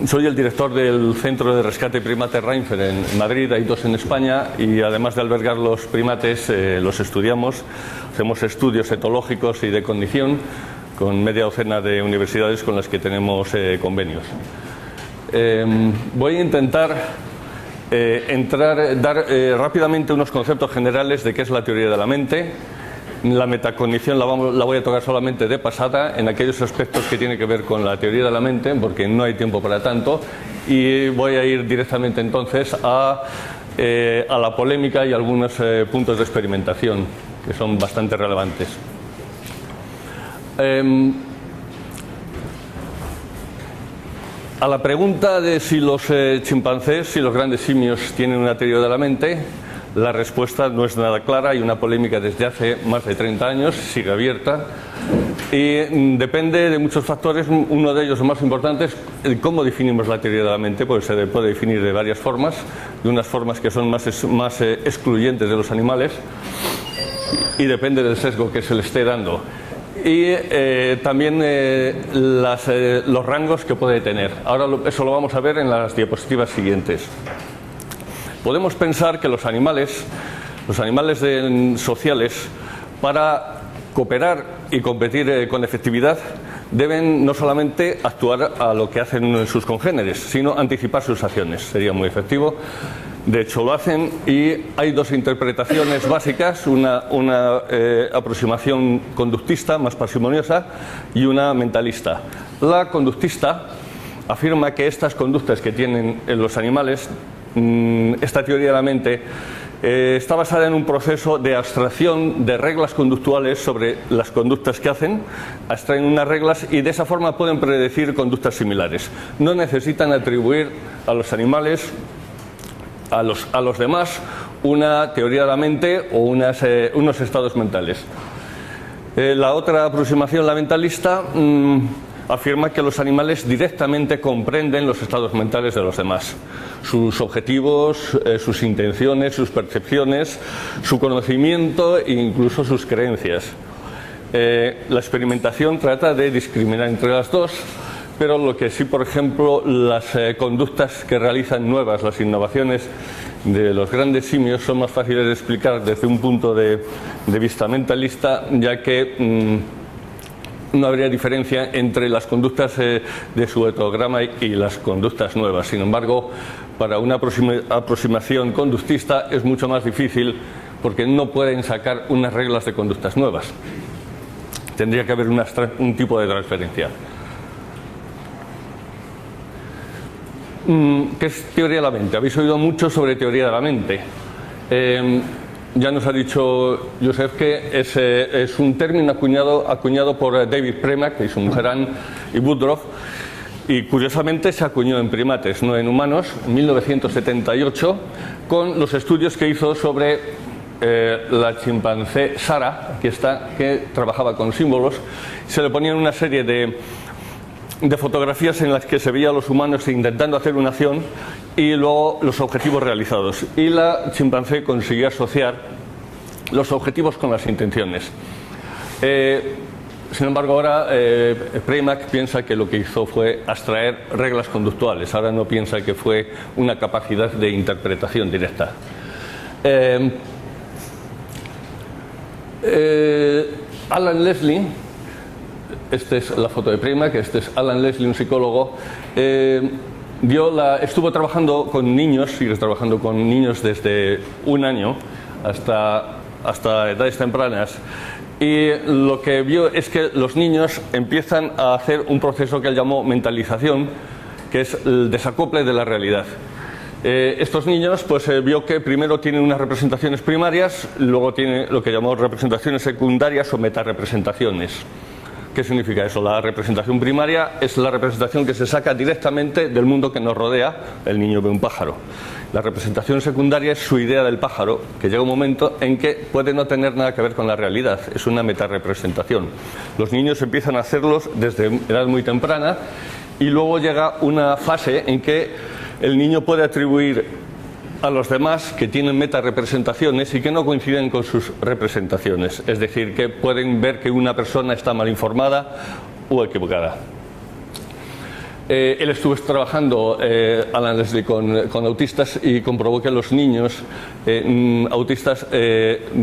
Soy el director del Centro de Rescate Primates Reinfeldt en Madrid, hay 2 en España, y además de albergar los primates, los estudiamos. Hacemos estudios etológicos y de condición con media docena de universidades con las que tenemos convenios. Voy a intentar dar rápidamente unos conceptos generales de qué es la teoría de la mente. La metacognición la voy a tocar solamente de pasada en aquellos aspectos que tienen que ver con la teoría de la mente, porque no hay tiempo para tanto, y voy a ir directamente entonces a la polémica y algunos puntos de experimentación que son bastante relevantes. A la pregunta de si los chimpancés, si los grandes simios tienen una teoría de la mente, la respuesta no es nada clara. Hay una polémica desde hace más de 30 años, sigue abierta, y depende de muchos factores. Uno de ellos, el más importante, es cómo definimos la teoría de la mente, pues se puede definir de varias formas, de unas formas que son más excluyentes de los animales, y depende del sesgo que se le esté dando. Y también los rangos que puede tener. Ahora eso lo vamos a ver en las diapositivas siguientes. Podemos pensar que los animales sociales, para cooperar y competir con efectividad, deben no solamente actuar a lo que hacen sus congéneres, sino anticipar sus acciones. Sería muy efectivo. De hecho lo hacen, y hay 2 interpretaciones básicas, una aproximación conductista más parsimoniosa y una mentalista. La conductista afirma que estas conductas que tienen los animales, esta teoría de la mente, está basada en un proceso de abstracción de reglas conductuales sobre las conductas que hacen. Abstraen unas reglas y de esa forma pueden predecir conductas similares. No necesitan atribuir a los animales, a los demás, una teoría de la mente o unos estados mentales. La otra aproximación, la mentalista, afirma que los animales directamente comprenden los estados mentales de los demás, sus objetivos, sus intenciones, sus percepciones, su conocimiento e incluso sus creencias. La experimentación trata de discriminar entre las dos, pero lo que sí, por ejemplo, las conductas que realizan nuevas, las innovaciones de los grandes simios, son más fáciles de explicar desde un punto de vista mentalista, ya que no habría diferencia entre las conductas de su etograma y las conductas nuevas. Sin embargo, para una aproximación conductista es mucho más difícil, porque no pueden sacar unas reglas de conductas nuevas. Tendría que haber un tipo de transferencia. ¿Qué es teoría de la mente? Habéis oído mucho sobre teoría de la mente. Ya nos ha dicho Joseph que es un término acuñado por David Premack y su mujer Anne y Woodruff, y curiosamente se acuñó en primates, no en humanos, en 1978, con los estudios que hizo sobre la chimpancé Sara, aquí está, que trabajaba con símbolos. Se le ponían una serie de fotografías en las que se veía a los humanos intentando hacer una acción y luego los objetivos realizados, y la chimpancé consiguió asociar los objetivos con las intenciones. Sin embargo, ahora Premack piensa que lo que hizo fue abstraer reglas conductuales. Ahora no piensa que fue una capacidad de interpretación directa. Alan Leslie, esta es la foto de Premack, este es Alan Leslie, un psicólogo, estuvo trabajando con niños, sigue trabajando con niños desde 1 año hasta edades tempranas, y lo que vio es que los niños empiezan a hacer un proceso que él llamó mentalización, que es el desacople de la realidad. Estos niños vio que primero tienen unas representaciones primarias, luego tienen lo que llamó representaciones secundarias o metarepresentaciones. ¿Qué significa eso? La representación primaria es la representación que se saca directamente del mundo que nos rodea. El niño ve un pájaro. La representación secundaria es su idea del pájaro, que llega un momento en que puede no tener nada que ver con la realidad, es una metarepresentación. Los niños empiezan a hacerlos desde edad muy temprana, y luego llega una fase en que el niño puede atribuir a los demás que tienen metarepresentaciones y que no coinciden con sus representaciones, es decir, que pueden ver que una persona está mal informada o equivocada. Él estuvo trabajando, Alan Leslie, con autistas y comprobó que los niños autistas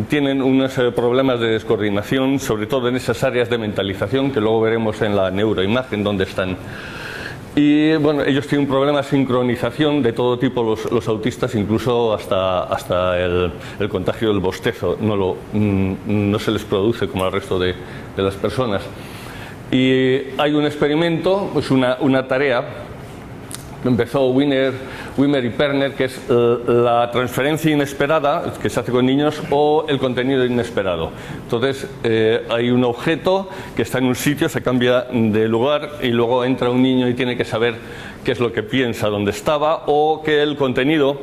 tienen unos problemas de descoordinación, sobre todo en esas áreas de mentalización que luego veremos en la neuroimagen donde están. Y bueno, ellos tienen un problema de sincronización de todo tipo, los autistas, incluso hasta el contagio del bostezo no se les produce como al resto de las personas. Y hay un experimento, pues una tarea que empezó Wimmer y Perner, que es la transferencia inesperada que se hace con niños o el contenido inesperado. Entonces hay un objeto que está en un sitio, se cambia de lugar y luego entra un niño y tiene que saber qué es lo que piensa, dónde estaba, o que el contenido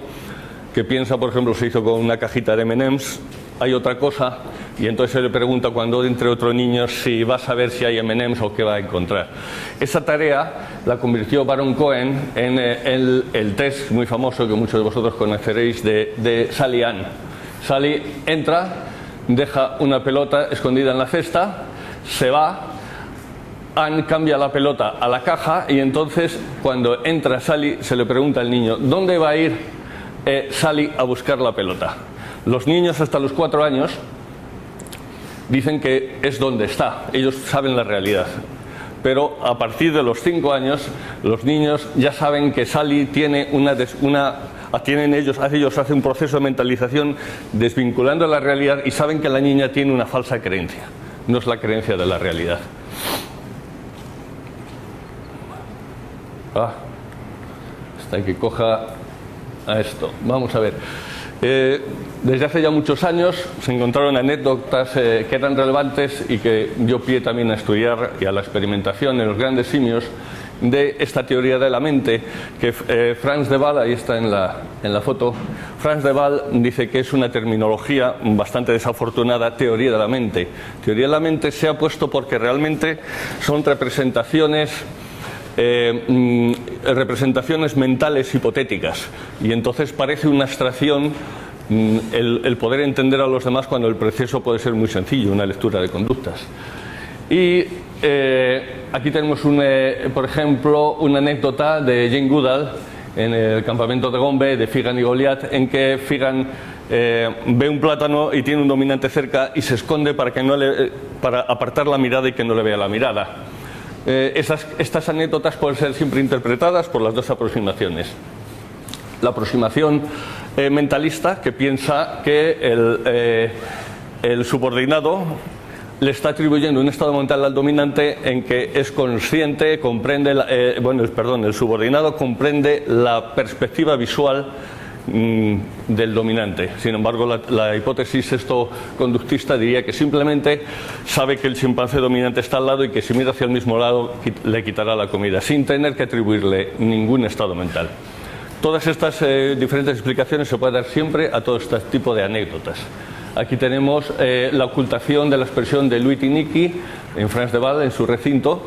que piensa, por ejemplo, se hizo con una cajita de M&M's, hay otra cosa, y entonces se le pregunta cuando entre otro niño si va a saber si hay M&M's o qué va a encontrar. Esa tarea la convirtió Baron Cohen en el test muy famoso que muchos de vosotros conoceréis de Sally Ann. Sally entra, deja una pelota escondida en la cesta, se va, Ann cambia la pelota a la caja y entonces cuando entra Sally se le pregunta al niño ¿dónde va a ir Sally a buscar la pelota? Los niños hasta los 4 años dicen que es donde está, ellos saben la realidad. Pero a partir de los 5 años, los niños ya saben que Sally tiene ellos hacen un proceso de mentalización desvinculando la realidad y saben que la niña tiene una falsa creencia, no es la creencia de la realidad. Hasta que coja a esto. Vamos a ver. Desde hace ya muchos años se encontraron anécdotas que eran relevantes y que dio pie también a estudiar y a la experimentación en los grandes simios de esta teoría de la mente que Frans de Waal, ahí está en la foto, Frans de Waal dice que es una terminología bastante desafortunada, teoría de la mente. Teoría de la mente se ha puesto porque realmente son representaciones mentales hipotéticas y entonces parece una abstracción el poder entender a los demás cuando el proceso puede ser muy sencillo, una lectura de conductas. Y aquí tenemos por ejemplo una anécdota de Jane Goodall en el campamento de Gombe de Figan y Goliat, en que Figan ve un plátano y tiene un dominante cerca y se esconde para apartar la mirada y que no le vea la mirada. Estas anécdotas pueden ser siempre interpretadas por las dos aproximaciones. La aproximación mentalista, que piensa que el subordinado le está atribuyendo un estado mental al dominante en que es consciente, comprende, el subordinado comprende la perspectiva visual del dominante. Sin embargo, la hipótesis conductista diría que simplemente sabe que el chimpancé dominante está al lado y que si mira hacia el mismo lado le quitará la comida, sin tener que atribuirle ningún estado mental. Todas estas diferentes explicaciones se pueden dar siempre a todo este tipo de anécdotas. Aquí tenemos la ocultación de la expresión de Luit y Nicky en Frans de Waal, en su recinto.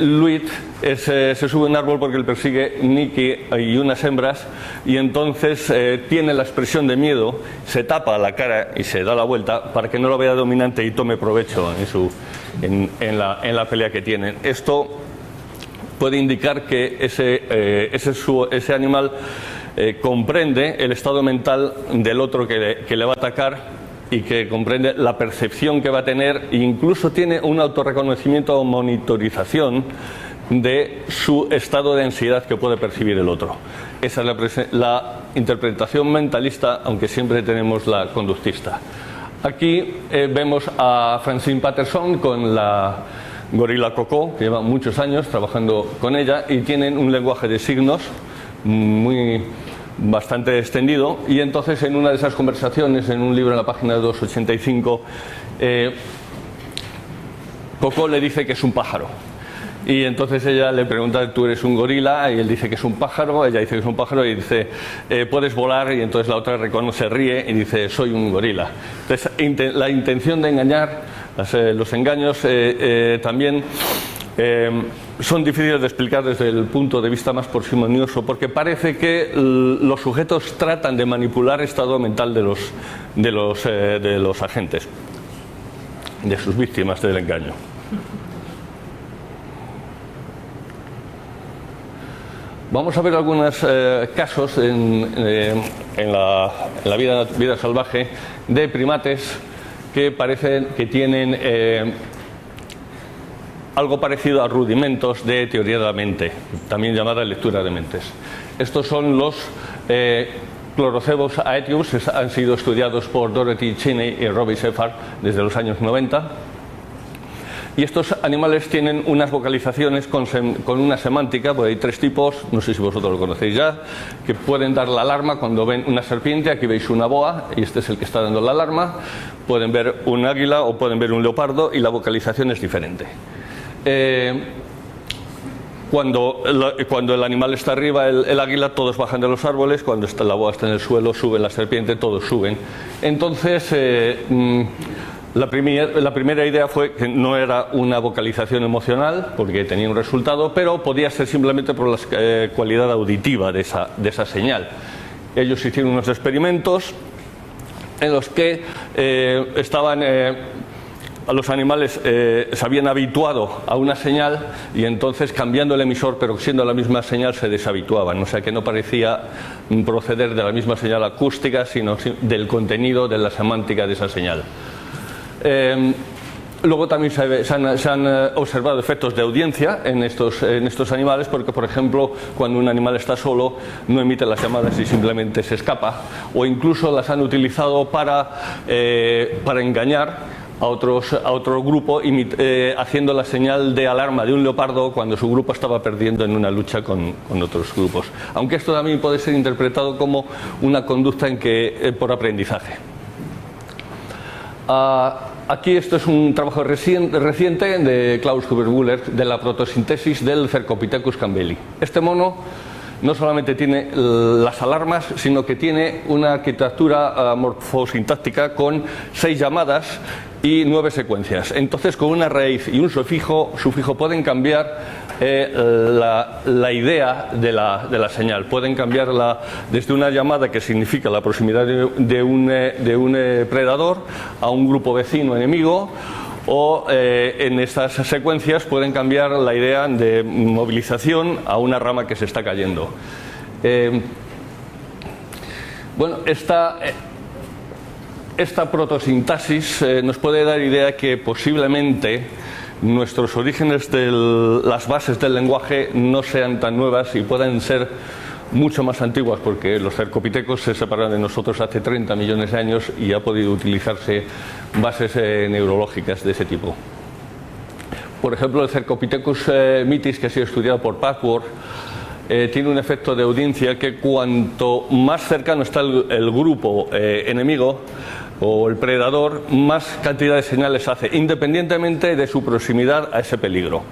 Luit se sube a un árbol porque le persigue Nicky y unas hembras y entonces tiene la expresión de miedo, se tapa la cara y se da la vuelta para que no lo vea dominante y tome provecho en la pelea que tienen. Esto puede indicar que ese animal comprende el estado mental del otro que le va a atacar y que comprende la percepción que va a tener e incluso tiene un autorreconocimiento o monitorización de su estado de ansiedad que puede percibir el otro. Esa es la interpretación mentalista, aunque siempre tenemos la conductista. Aquí vemos a Francine Patterson con la gorila Coco, que lleva muchos años trabajando con ella y tienen un lenguaje de signos bastante extendido, y entonces en una de esas conversaciones, en un libro en la página 285, Coco le dice que es un pájaro y entonces ella le pregunta: ¿tú eres un gorila? Y él dice que es un pájaro, ella dice que es un pájaro y dice: ¿puedes volar? Y entonces la otra se ríe y dice: soy un gorila. Entonces la intención de engañar, los engaños también son difíciles de explicar desde el punto de vista más parsimonioso, porque parece que los sujetos tratan de manipular el estado mental de los agentes, de sus víctimas del engaño. Vamos a ver algunos casos en la vida salvaje de primates que parecen que tienen algo parecido a rudimentos de teoría de la mente, también llamada lectura de mentes. Estos son los Chlorocebus aetius, han sido estudiados por Dorothy Cheney y Robbie Shepard desde los años 90. Y estos animales tienen unas vocalizaciones con una semántica, pues hay tres tipos, no sé si vosotros lo conocéis ya, que pueden dar la alarma cuando ven una serpiente. Aquí veis una boa y este es el que está dando la alarma. Pueden ver un águila o pueden ver un leopardo y la vocalización es diferente. Cuando el animal está arriba, el águila, todos bajan de los árboles. Cuando la boa está en el suelo, sube la serpiente, todos suben. Entonces, la primera idea fue que no era una vocalización emocional, porque tenía un resultado, pero podía ser simplemente por la cualidad auditiva de esa señal. Ellos hicieron unos experimentos en los que los animales se habían habituado a una señal y entonces, cambiando el emisor pero siendo la misma señal, se deshabituaban. O sea que no parecía proceder de la misma señal acústica, sino del contenido, de la semántica de esa señal. Luego también se han observado efectos de audiencia en estos animales, porque, por ejemplo, cuando un animal está solo no emite las llamadas y simplemente se escapa, o incluso las han utilizado para engañar a otro grupo, haciendo la señal de alarma de un leopardo cuando su grupo estaba perdiendo en una lucha con otros grupos. Aunque esto también puede ser interpretado como una conducta por aprendizaje. Aquí esto es un trabajo reciente de Klaus Huber-Müller de la protosintesis del Cercopithecus campbelli. Este mono no solamente tiene las alarmas, sino que tiene una arquitectura morfosintáctica con 6 llamadas y 9 secuencias. Entonces, con una raíz y un sufijo pueden cambiar la idea de la señal. Pueden cambiarla desde una llamada que significa la proximidad de un predador a un grupo vecino enemigo, o en estas secuencias pueden cambiar la idea de movilización a una rama que se está cayendo. Bueno, esta protosintaxis nos puede dar idea que posiblemente nuestros orígenes de las bases del lenguaje no sean tan nuevas y puedan ser mucho más antiguas, porque los cercopithecos se separaron de nosotros hace 30 millones de años y ha podido utilizarse bases neurológicas de ese tipo. Por ejemplo, el Cercopithecus mitis, que ha sido estudiado por Packworth, tiene un efecto de audiencia que cuanto más cercano está el grupo enemigo o el predador, más cantidad de señales hace, independientemente de su proximidad a ese peligro.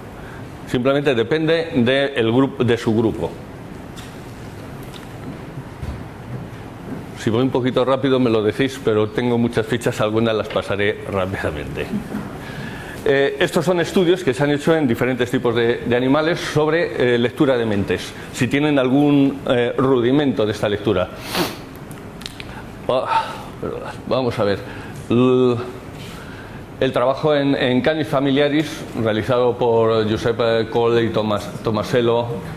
Simplemente depende de su grupo. Si voy un poquito rápido me lo decís, pero tengo muchas fichas, algunas las pasaré rápidamente. Estos son estudios que se han hecho en diferentes tipos de animales sobre lectura de mentes, si tienen algún rudimento de esta lectura. Vamos a ver. El trabajo en Canis familiaris, realizado por Giuseppe Cole y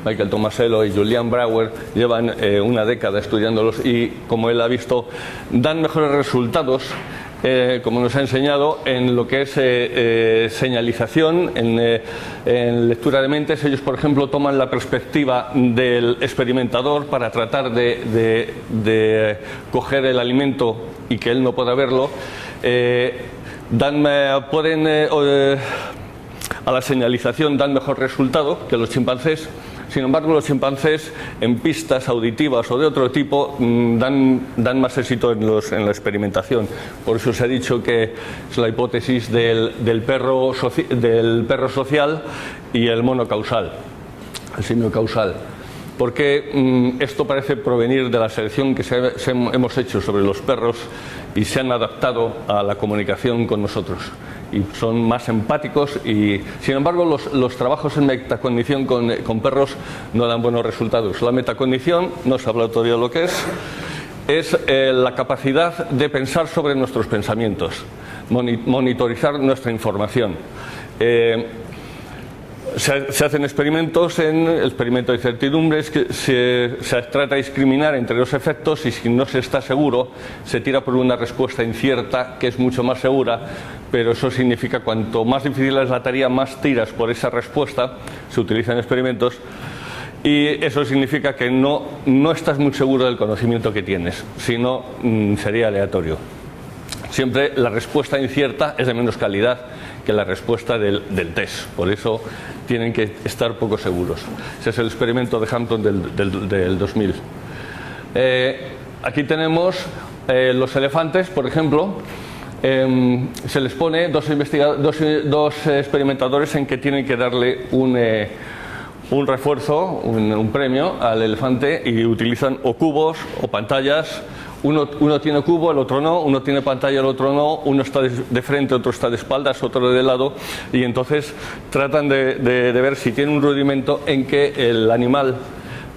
Michael Tomasello y Julian Brouwer, llevan una década estudiándolos y, como él ha visto, dan mejores resultados, como nos ha enseñado, en lo que es señalización, en lectura de mentes. Ellos, por ejemplo, toman la perspectiva del experimentador para tratar de coger el alimento y que él no pueda verlo. A la señalización dan mejor resultado que los chimpancés. Sin embargo, los chimpancés en pistas auditivas o de otro tipo dan más éxito en la experimentación. Por eso se ha dicho que es la hipótesis del perro social y el mono causal, el simio causal. Porque esto parece provenir de la selección que hemos hecho sobre los perros y se han adaptado a la comunicación con nosotros y son más empáticos, y sin embargo los trabajos en metacognición con perros no dan buenos resultados. La metacognición, no se ha hablado todavía de lo que es la capacidad de pensar sobre nuestros pensamientos, monitorizar nuestra información. se hacen experimentos en el experimento de incertidumbres, que se trata de discriminar entre los efectos y si no se está seguro, se tira por una respuesta incierta que es mucho más segura, pero eso significa cuanto más difícil es la tarea, más tiras por esa respuesta, se utilizan experimentos, y eso significa que no estás muy seguro del conocimiento que tienes, sino sería aleatorio. Siempre la respuesta incierta es de menos calidad que la respuesta del test, por eso tienen que estar poco seguros. Ese es el experimento de Hampton del 2000. Aquí tenemos los elefantes, por ejemplo. Se les pone dos experimentadores en que tienen que darle un refuerzo, un premio al elefante, y utilizan o cubos o pantallas. Uno tiene cubo, el otro no, uno tiene pantalla, el otro no, uno está de frente, otro está de espaldas, otro de lado, y entonces tratan de ver si tiene un rudimento en que el animal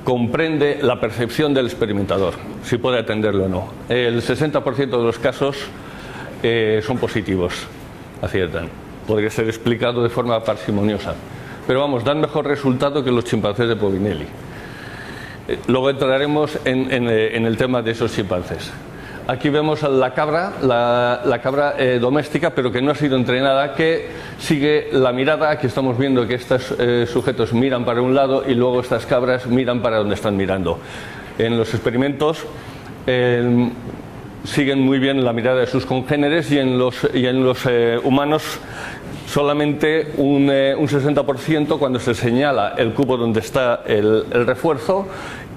comprende la percepción del experimentador, si puede atenderlo o no. El 60% de los casos son positivos, aciertan. Podría ser explicado de forma parsimoniosa, pero vamos, dan mejor resultado que los chimpancés de Povinelli. Luego entraremos en el tema de esos chimpancés. Aquí vemos a la cabra, la cabra doméstica, pero que no ha sido entrenada, que sigue la mirada. Aquí estamos viendo que estos sujetos miran para un lado y luego estas cabras miran para donde están mirando. En los experimentos siguen muy bien la mirada de sus congéneres, y en los humanos solamente un 60% cuando se señala el cubo donde está el refuerzo,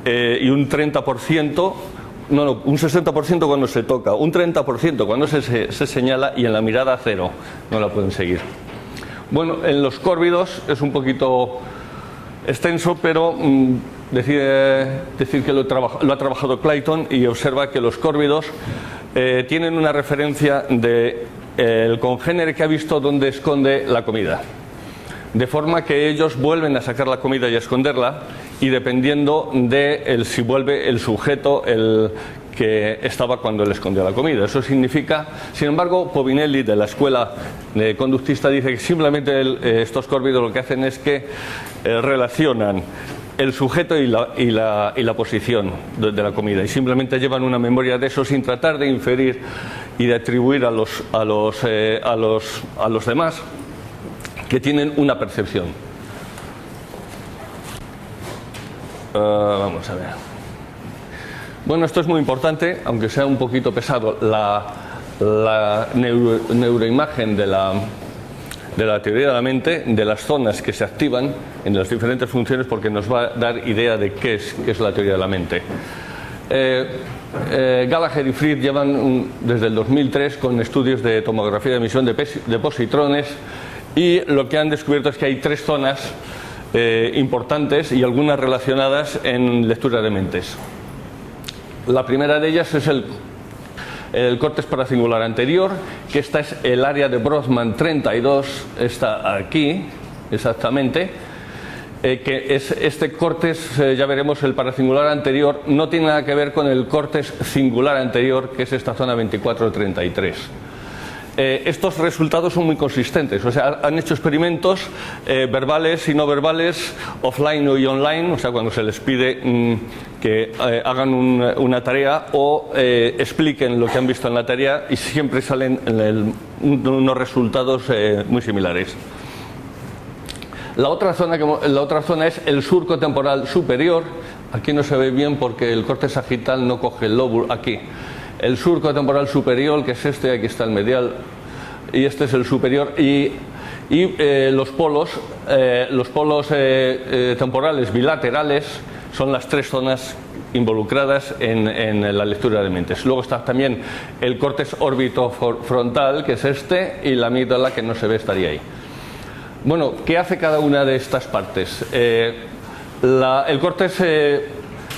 y un 30%, un 60% cuando se toca, un 30% cuando se señala, y en la mirada cero, no la pueden seguir. Bueno, en los córvidos es un poquito extenso, pero decir que lo ha trabajado Clayton, y observa que los córvidos tienen una referencia del congénere que ha visto dónde esconde la comida, de forma que ellos vuelven a sacar la comida y a esconderla, y dependiendo de si vuelve el sujeto el que estaba cuando él escondió la comida. Eso significa, sin embargo, Povinelli, de la escuela conductista, dice que simplemente estos córvidos lo que hacen es que relacionan el sujeto y la posición de la comida, y simplemente llevan una memoria de eso sin tratar de inferir y de atribuir a los demás que tienen una percepción. Vamos a ver. Bueno, esto es muy importante, aunque sea un poquito pesado, la neuroimagen de la teoría de la mente, de las zonas que se activan en las diferentes funciones, porque nos va a dar idea de qué es la teoría de la mente. Gallagher y Fried llevan desde el 2003 con estudios de tomografía de emisión de positrones, y lo que han descubierto es que hay tres zonas importantes y algunas relacionadas en lectura de mentes. La primera de ellas es el córtex paracingular anterior, que esta es el área de Brodmann 32, está aquí exactamente, que es este córtex, ya veremos, el paracingular anterior no tiene nada que ver con el córtex cingular anterior, que es esta zona 24-33. Estos resultados son muy consistentes, o sea, han hecho experimentos verbales y no verbales, offline y online, o sea, cuando se les pide que hagan una tarea o expliquen lo que han visto en la tarea, y siempre salen unos resultados muy similares. La otra zona es el surco temporal superior. Aquí no se ve bien porque el córtex sagital no coge el lóbulo, aquí. El surco temporal superior, que es este, aquí está el medial, y este es el superior, y los polos temporales bilaterales son las tres zonas involucradas en la lectura de mentes. Luego está también el córtex órbito-frontal, que es este, y la amígdala, que no se ve, estaría ahí. Bueno, ¿qué hace cada una de estas partes? El córtex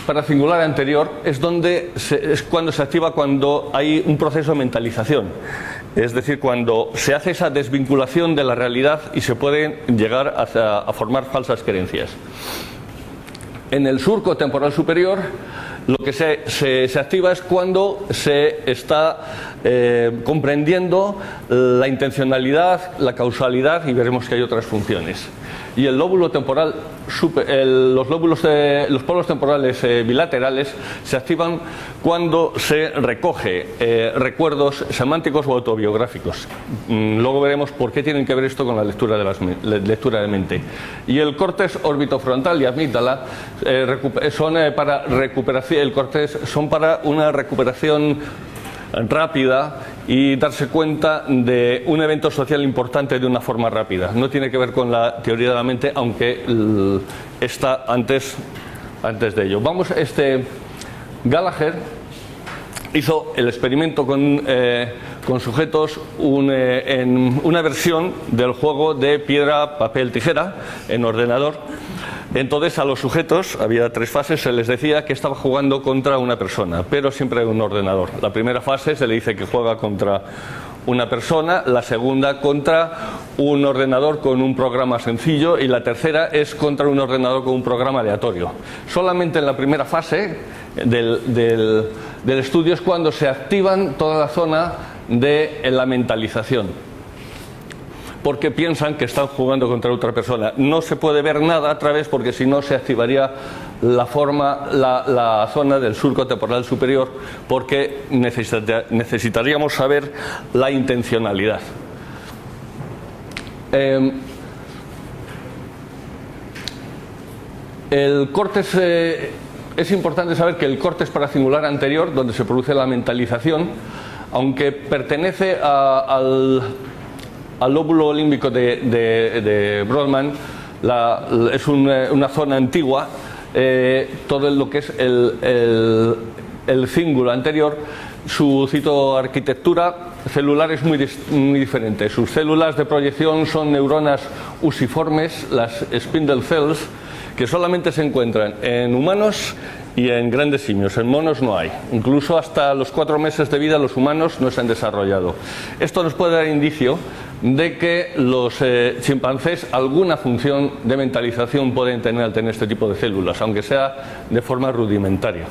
paracingular anterior es cuando se activa cuando hay un proceso de mentalización, es decir, cuando se hace esa desvinculación de la realidad y se puede llegar a formar falsas creencias. En el surco temporal superior Lo que se activa es cuando se está comprendiendo la intencionalidad, la causalidad, y veremos que hay otras funciones. Y el lóbulo temporal, los polos temporales bilaterales se activan cuando se recoge recuerdos semánticos o autobiográficos. Luego veremos por qué tienen que ver esto con la lectura de mente. Y el córtex orbitofrontal y amígdala son para recuperación. El córtex son para una recuperación rápida y darse cuenta de un evento social importante de una forma rápida. No tiene que ver con la teoría de la mente, aunque está antes de ello. Gallagher hizo el experimento con sujetos en una versión del juego de piedra, papel, tijera en ordenador. Entonces a los sujetos, había 3 fases, se les decía que estaba jugando contra una persona, pero siempre en un ordenador. La primera fase se le dice que juega contra una persona, la segunda contra un ordenador con un programa sencillo y la tercera es contra un ordenador con un programa aleatorio. Solamente en la primera fase del estudio es cuando se activan toda la zona de la mentalización, porque piensan que están jugando contra otra persona. No se puede ver nada a través, porque si no se activaría la zona del surco temporal superior, porque necesitaríamos saber la intencionalidad. El córtex, es importante saber que el córtex paracingular anterior, donde se produce la mentalización, aunque pertenece al lóbulo límbico de Brodmann, es una zona antigua. Todo lo que es el cíngulo anterior, su citoarquitectura celular es muy diferente. Sus células de proyección son neuronas usiformes, las spindle cells, que solamente se encuentran en humanos y en grandes simios. En monos no hay. Incluso hasta los 4 meses de vida los humanos no se han desarrollado. Esto nos puede dar indicio de que los chimpancés alguna función de mentalización pueden tener al tener este tipo de células, aunque sea de forma rudimentaria.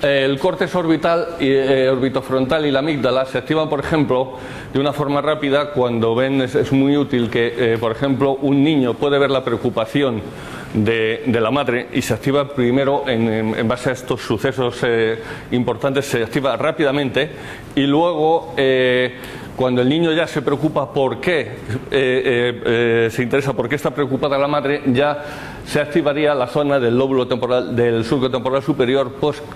El córtex orbitofrontal y la amígdala se activan, por ejemplo, de una forma rápida cuando ven, es muy útil que, por ejemplo, un niño puede ver la preocupación de la madre y se activa primero en base a estos sucesos importantes, se activa rápidamente y luego cuando el niño ya se preocupa por qué se interesa por qué está preocupada la madre, ya se activaría la zona del lóbulo temporal, del surco temporal superior,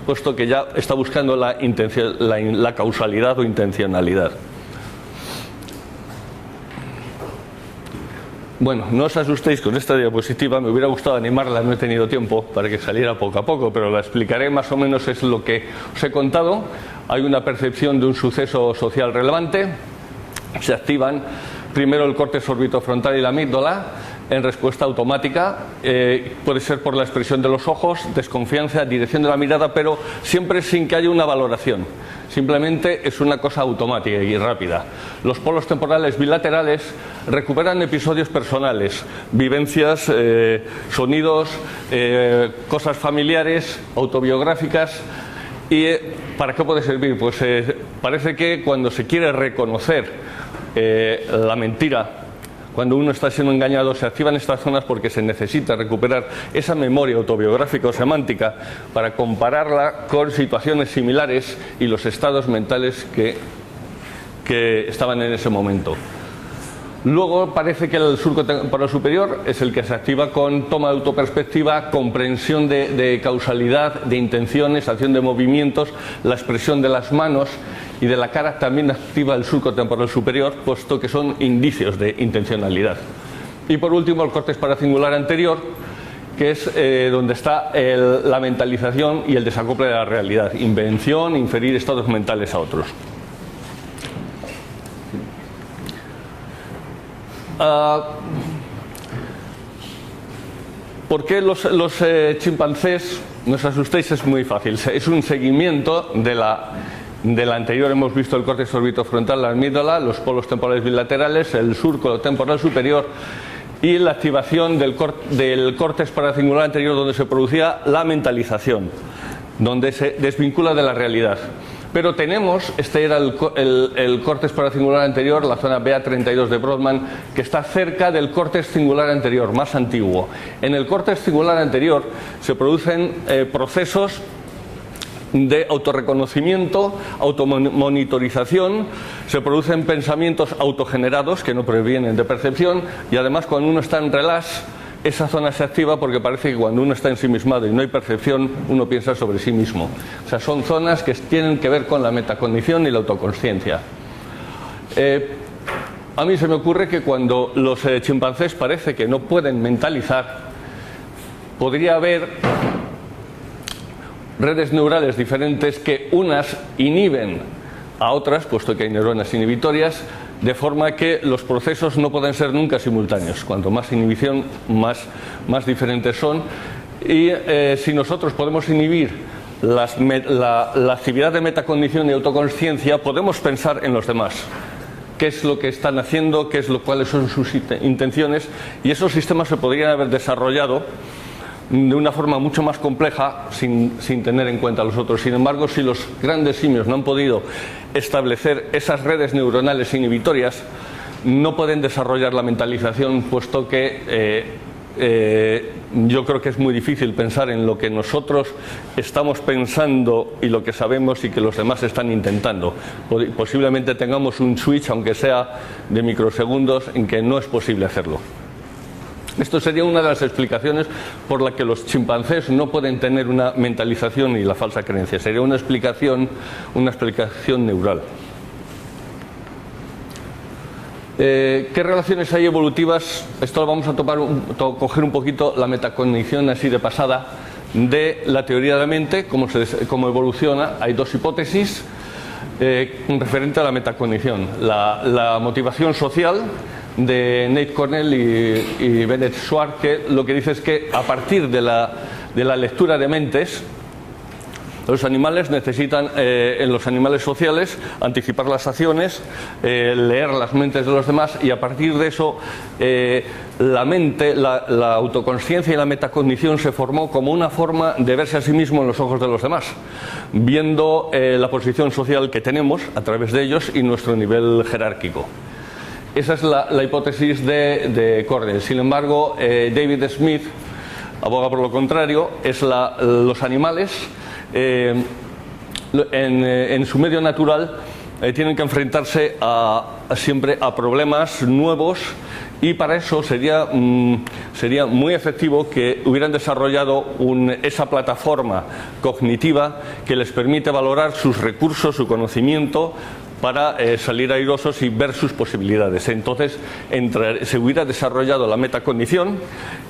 puesto que ya está buscando la causalidad o intencionalidad. Bueno, no os asustéis con esta diapositiva, me hubiera gustado animarla, no he tenido tiempo para que saliera poco a poco, pero la explicaré más o menos, es lo que os he contado. Hay una percepción de un suceso social relevante, se activan primero el córtex orbitofrontal y la amígdala en respuesta automática, puede ser por la expresión de los ojos, desconfianza, dirección de la mirada, pero siempre sin que haya una valoración. Simplemente es una cosa automática y rápida. Los polos temporales bilaterales recuperan episodios personales, vivencias, sonidos, cosas familiares, autobiográficas. ¿Y para qué puede servir? Pues parece que cuando se quiere reconocer la mentira, cuando uno está siendo engañado, se activan estas zonas porque se necesita recuperar esa memoria autobiográfica o semántica para compararla con situaciones similares y los estados mentales que estaban en ese momento. Luego parece que el surco temporal superior es el que se activa con toma de autoperspectiva, comprensión de causalidad, de intenciones, acción de movimientos, la expresión de las manos y de la cara. También activa el surco temporal superior, puesto que son indicios de intencionalidad. Y por último el córtex paracingular anterior, que es donde está la mentalización y el desacople de la realidad, invención, inferir estados mentales a otros. ¿Por qué los chimpancés? No os asustéis, es muy fácil. Es un seguimiento de la anterior. Hemos visto el córtex orbitofrontal, la amígdala, los polos temporales bilaterales, el surco temporal superior, y la activación del córtex paracingular anterior, donde se producía la mentalización, donde se desvincula de la realidad. Pero tenemos, este era el córtex paracingular anterior, la zona BA32 de Brodmann, que está cerca del córtex cingular anterior, más antiguo. En el córtex cingular anterior se producen procesos de autorreconocimiento, automonitorización, se producen pensamientos autogenerados que no provienen de percepción, y además cuando uno está en relax, esa zona se activa porque parece que cuando uno está ensimismado y no hay percepción, uno piensa sobre sí mismo. O sea, son zonas que tienen que ver con la metacognición y la autoconsciencia. A mí se me ocurre que cuando los chimpancés parece que no pueden mentalizar, podría haber redes neurales diferentes que unas inhiben a otras, puesto que hay neuronas inhibitorias, de forma que los procesos no pueden ser nunca simultáneos. Cuanto más inhibición, más diferentes son. Y si nosotros podemos inhibir la actividad de metacognición y autoconsciencia, podemos pensar en los demás. Qué es lo que están haciendo, cuáles son sus intenciones, y esos sistemas se podrían haber desarrollado de una forma mucho más compleja sin tener en cuenta a los otros. Sin embargo, si los grandes simios no han podido establecer esas redes neuronales inhibitorias, no pueden desarrollar la mentalización, puesto que yo creo que es muy difícil pensar en lo que nosotros estamos pensando y lo que sabemos y que los demás están intentando. Posiblemente tengamos un switch, aunque sea de microsegundos, en que no es posible hacerlo. Esto sería una de las explicaciones por la que los chimpancés no pueden tener una mentalización y la falsa creencia. Sería una explicación neural. ¿Qué relaciones hay evolutivas? Esto lo vamos a coger un poquito la metacognición así de pasada de la teoría de la mente, cómo evoluciona. Hay dos hipótesis referente a la metacognición. La motivación social de Nate Cornell y Bennett Schwartz, que lo que dice es que a partir de la lectura de mentes, los animales necesitan, en los animales sociales, anticipar las acciones, leer las mentes de los demás, y a partir de eso la mente, la autoconsciencia y la metacognición se formó como una forma de verse a sí mismo en los ojos de los demás, viendo la posición social que tenemos a través de ellos y nuestro nivel jerárquico. Esa es la hipótesis de Cornell. Sin embargo, David Smith aboga por lo contrario. Los animales en su medio natural tienen que enfrentarse siempre a problemas nuevos, y para eso sería muy efectivo que hubieran desarrollado esa plataforma cognitiva que les permite valorar sus recursos, su conocimiento, para salir airosos y ver sus posibilidades. Entonces se hubiera desarrollado la metacognición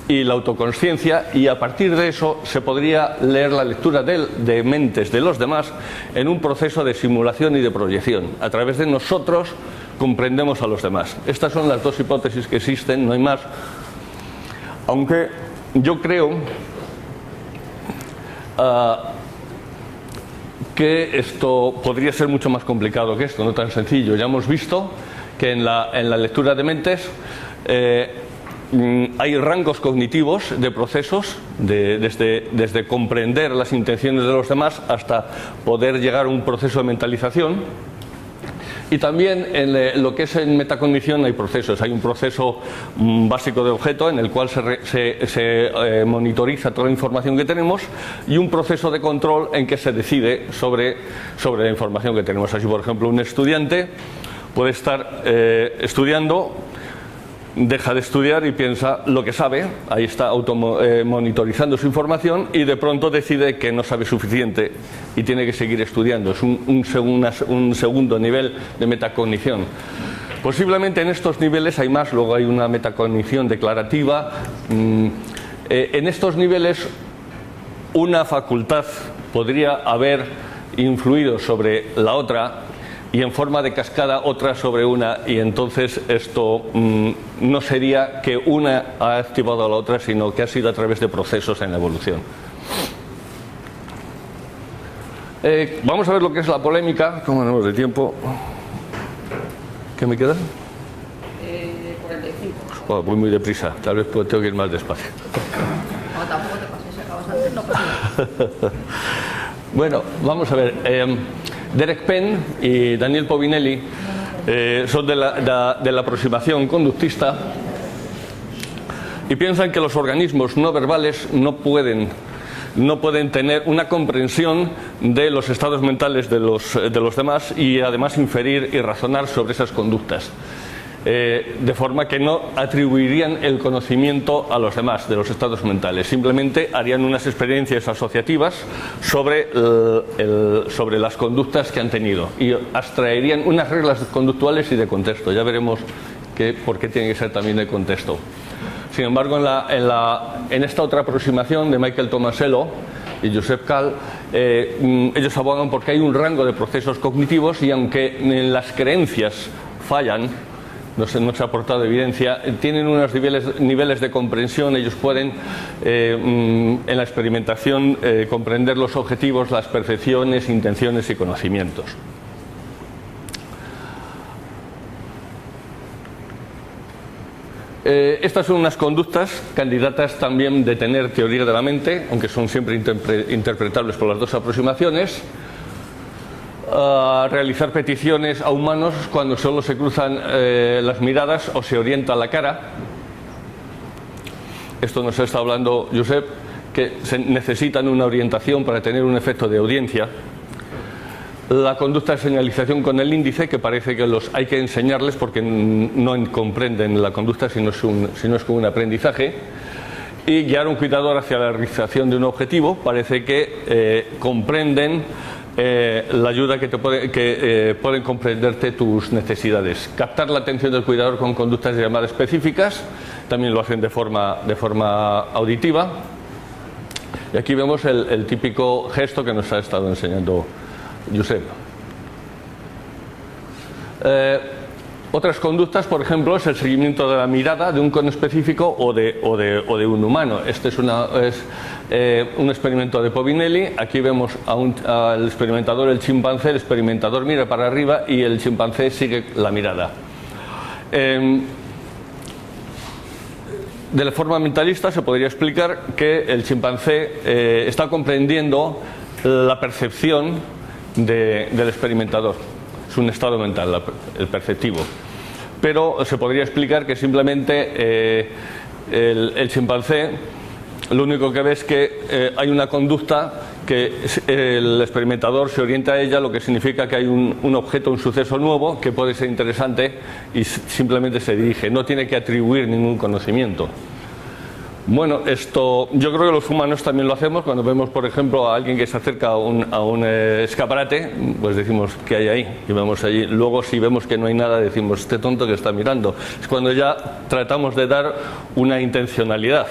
y la autoconsciencia, y a partir de eso se podría leer la lectura de mentes de los demás en un proceso de simulación y de proyección. A través de nosotros comprendemos a los demás. Estas son las dos hipótesis que existen, no hay más. Aunque yo creo que esto podría ser mucho más complicado que esto, no tan sencillo. Ya hemos visto que en la lectura de mentes hay rangos cognitivos de procesos, desde comprender las intenciones de los demás hasta poder llegar a un proceso de mentalización. Y también en lo que es en metacognición hay procesos. Hay un proceso básico de objeto en el cual se monitoriza toda la información que tenemos, y un proceso de control en que se decide sobre la información que tenemos. Así, por ejemplo, un estudiante puede estar estudiando, deja de estudiar y piensa lo que sabe, ahí está monitorizando su información, y de pronto decide que no sabe suficiente y tiene que seguir estudiando. Es un segundo nivel de metacognición. Posiblemente en estos niveles hay más, luego hay una metacognición declarativa. En estos niveles una facultad podría haber influido sobre la otra, y en forma de cascada otra sobre una, y entonces esto no sería que una ha activado a la otra, sino que ha sido a través de procesos en la evolución. Vamos a ver lo que es la polémica. ¿Cómo andamos de tiempo? ¿Qué me queda? 45. Bueno, voy muy deprisa, tal vez tengo que ir más despacio. No, tampoco te pases, si acabas antes, no pasa nada. Bueno, vamos a ver. Derek Penn y Daniel Povinelli son de la aproximación conductista y piensan que los organismos no verbales no pueden tener una comprensión de los estados mentales de los demás y además inferir y razonar sobre esas conductas. De forma que no atribuirían el conocimiento a los demás de los estados mentales, simplemente harían unas experiencias asociativas sobre las conductas que han tenido y abstraerían unas reglas conductuales y de contexto. Ya veremos por qué tiene que ser también de contexto. Sin embargo, en esta otra aproximación de Michael Tomasello y Josep Cal, ellos abogan porque hay un rango de procesos cognitivos y aunque las creencias fallan, no se ha aportado evidencia, tienen unos niveles de comprensión, ellos pueden en la experimentación comprender los objetivos, las percepciones, intenciones y conocimientos. Estas son unas conductas candidatas también de tener teoría de la mente, aunque son siempre interpretables por las dos aproximaciones. Realizar peticiones a humanos cuando solo se cruzan las miradas o se orienta la cara. Esto nos está hablando Josep, que necesitan una orientación para tener un efecto de audiencia. La conducta de señalización con el índice, que parece que hay que enseñarles porque no comprenden la conducta si no es como un aprendizaje. Y guiar un cuidador hacia la realización de un objetivo, parece que comprenden la ayuda que pueden comprenderte tus necesidades. Captar la atención del cuidador con conductas de llamada específicas, también lo hacen de forma auditiva. Y aquí vemos el típico gesto que nos ha estado enseñando Josep. Otras conductas, por ejemplo, es el seguimiento de la mirada de un cono específico o de un humano. Este es un experimento de Povinelli. Aquí vemos al experimentador, el chimpancé. El experimentador mira para arriba y el chimpancé sigue la mirada. De la forma mentalista se podría explicar que el chimpancé está comprendiendo la percepción del experimentador. Es un estado mental, el perceptivo. Pero se podría explicar que simplemente el chimpancé lo único que ve es que hay una conducta que el experimentador se orienta a ella, lo que significa que hay un objeto, un suceso nuevo que puede ser interesante y simplemente se dirige. No tiene que atribuir ningún conocimiento. Bueno, esto yo creo que los humanos también lo hacemos cuando vemos, por ejemplo, a alguien que se acerca a un escaparate, pues decimos ¿qué hay ahí? Y vemos allí. Luego si vemos que no hay nada decimos este tonto que está mirando. Es cuando ya tratamos de dar una intencionalidad.